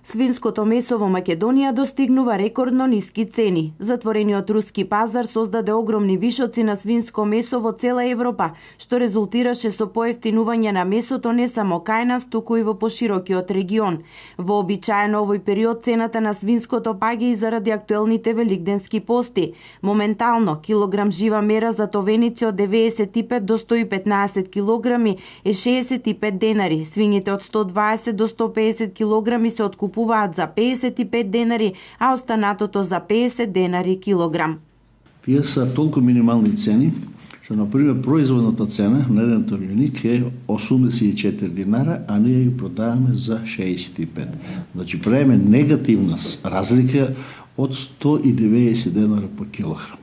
Свинското месо во Македонија достигнува рекордно ниски цени. Затворениот руски пазар создаде огромни вишоци на свинско месо во цела Европа, што резултираше со поевтинување на месото не само кај нас, туку и во поширокиот регион. Вообичаено овој период цената на свинското паѓа и заради актуелните великденски пости. Моментално, килограм жива мера за товеници од 95 до 115 килограми е 65 денари. Свињите од 120 до 150 килограми се откупуваат за 55 денари, а останатото за 50 денари килограм. Тие са толку минимални цени, што, например, производната цена на еден торионик е 84 динара, а ние ја продаваме за 65. Значи, правиме негативна разлика од 190 денара по килограм.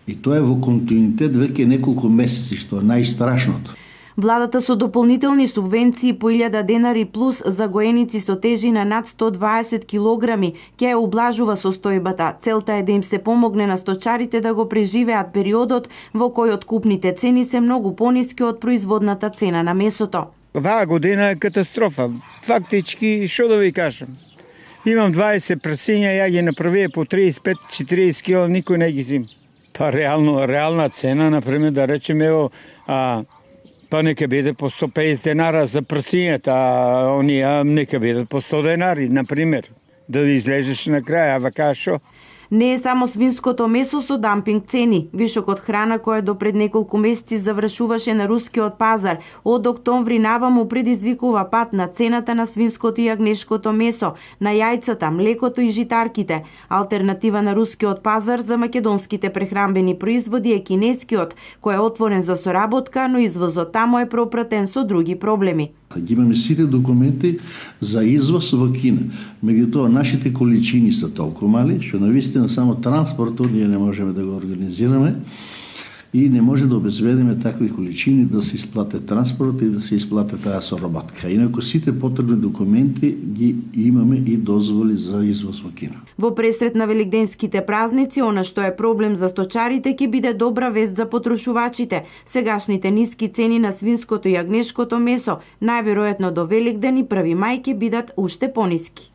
И тоа е во континуитет веќе неколку месеци, што е најстрашното. Владата со дополнителни субвенции по 1000 денари плюс за гоеници со тежина над 120 килограми ќе ја ублажува состојбата. Целта е да им се помогне на сточарите да го преживеат периодот во кој откупните цени се многу пониски од производната цена на месото. Оваа година е катастрофа. Фактички, што да ви кажам? Имам 20 прасиња, ја ги направија по 35-40 кг, никој не ги зим. Па реална цена, например, да речеме, па нека биде по 150 денара за прсињата, а оние нека бидат по 100 денари, например, да излезеш на крај, а вака шо? Не е само свинското месо со дампинг цени. Вишокот храна која до пред неколку месеци завршуваше на рускиот пазар, од октомври наваму предизвикува пат на цената на свинското и јагнешкото месо, на јајцата, млекото и житарките. Алтернатива на рускиот пазар за македонските прехранбени производи е кинескиот, кој е отворен за соработка, но извозот тамо е пропратен со други проблеми. Ги имаме сите документи за извоз во Кина. Меѓутоа, нашите количини се толку мали, што навистина само транспортот ние не можеме да го организираме и не може да обезбедиме такви количини да се исплате транспорт и да се исплате таа соработка. Инаку сите потребни документи ги имаме и дозволи за извоз во Кина. Во пресрет на великденските празници, она што е проблем за сточарите ќе биде добра вест за потрошувачите. Сегашните ниски цени на свинското и јагнешкото месо најверојатно до Великден и 1 мај ќе бидат уште пониски.